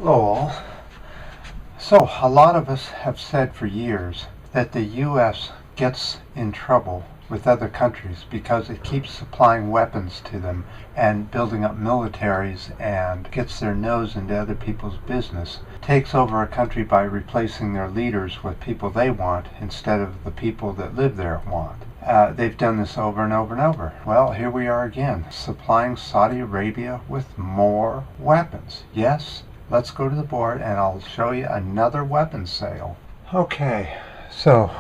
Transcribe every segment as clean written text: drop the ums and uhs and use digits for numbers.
Hello all. So a lot of us have said for years that the U.S. gets in trouble with other countries because it keeps supplying weapons to them and building up militaries and gets their nose into other people's business, takes over a country by replacing their leaders with people they want instead of the people that live there want. They've done this over and over and over. Well, here we are again, supplying Saudi Arabia with more weapons. Yes, let's go to the board and I'll show you another weapons sale. Okay, so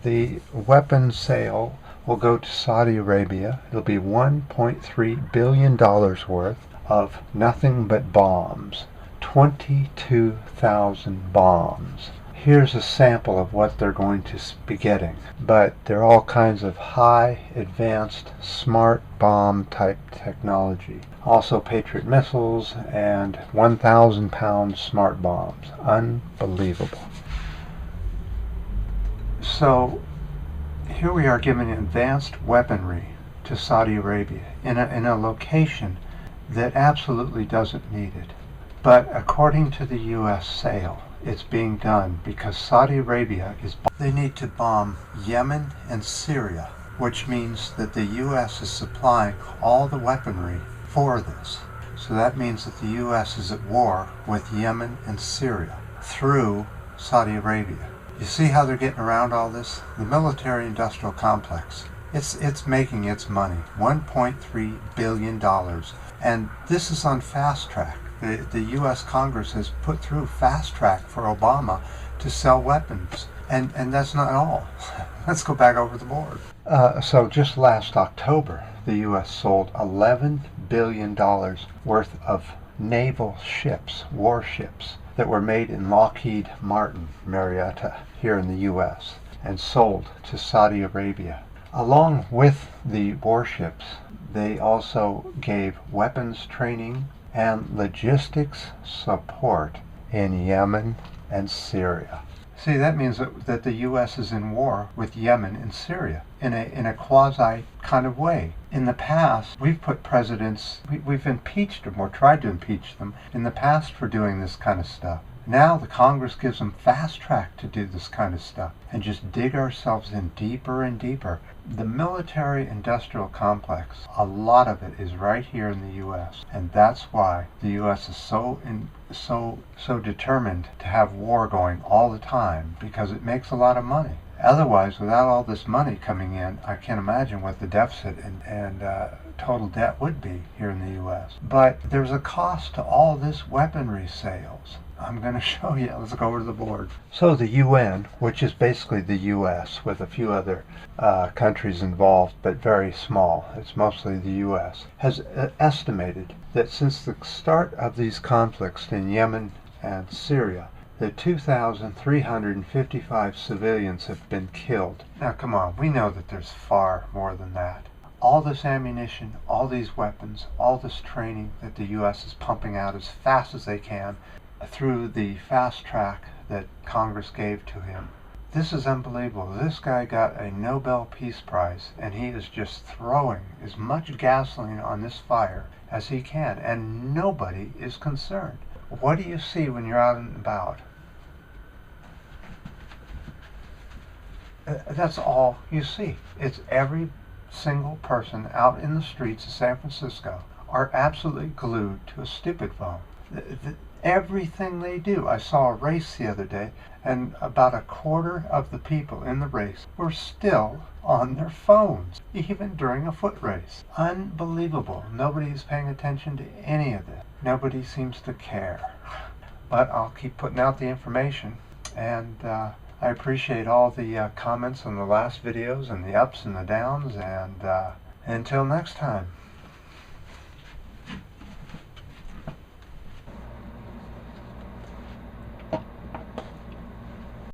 the weapons sale will go to Saudi Arabia. It'll be $1.3 billion worth of nothing but bombs. 22,000 bombs. Here's a sample of what they're going to be getting, but they're all kinds of high advanced smart bomb type technology. Also Patriot missiles and 1,000 pound smart bombs. Unbelievable. So here we are giving advanced weaponry to Saudi Arabia in a location that absolutely doesn't need it. But according to the U.S. sale, it's being done because Saudi Arabia they need to bomb Yemen and Syria, which means that the U.S. is supplying all the weaponry for this. So that means that the U.S. is at war with Yemen and Syria through Saudi Arabia. You see how they're getting around all this? The military-industrial complex, it's making its money, $1.3 billion. And this is on fast track. The U.S. Congress has put through fast track for Obama to sell weapons. And that's not all. Let's go back over the board. So just last October, the U.S. sold $11 billion worth of naval ships, warships, that were made in Lockheed Martin, Marietta, here in the U.S., and sold to Saudi Arabia. Along with the warships, they also gave weapons training and logistics support in Yemen and Syria. See, that means that the U.S. is in war with Yemen and Syria in a quasi kind of way. In the past, we've put presidents, we've impeached them or tried to impeach them in the past for doing this kind of stuff. Now the Congress gives them fast track to do this kind of stuff and just dig ourselves in deeper and deeper. The military-industrial complex, a lot of it is right here in the U.S. and that's why the U.S. is so determined to have war going all the time, because it makes a lot of money. Otherwise, without all this money coming in, I can't imagine what the deficit and total debt would be here in the U.S. But there's a cost to all this weaponry sales. I'm going to show you. Let's go over to the board. So the UN, which is basically the U.S. with a few other countries involved, but very small, it's mostly the U.S., has estimated that since the start of these conflicts in Yemen and Syria, that 2,355 civilians have been killed. Now come on, we know that there's far more than that. All this ammunition, all these weapons, all this training that the U.S. is pumping out as fast as they can through the fast track that Congress gave to him. This is unbelievable. This guy got a Nobel Peace Prize and he is just throwing as much gasoline on this fire as he can, and nobody is concerned. What do you see when you're out and about? That's all you see. It's every single person out in the streets of San Francisco are absolutely glued to a stupid phone. Everything they do. I saw a race the other day, and about a quarter of the people in the race were still on their phones, even during a foot race. Unbelievable. Nobody's paying attention to any of this. Nobody seems to care. But I'll keep putting out the information, and I appreciate all the comments on the last videos and the ups and the downs, and until next time.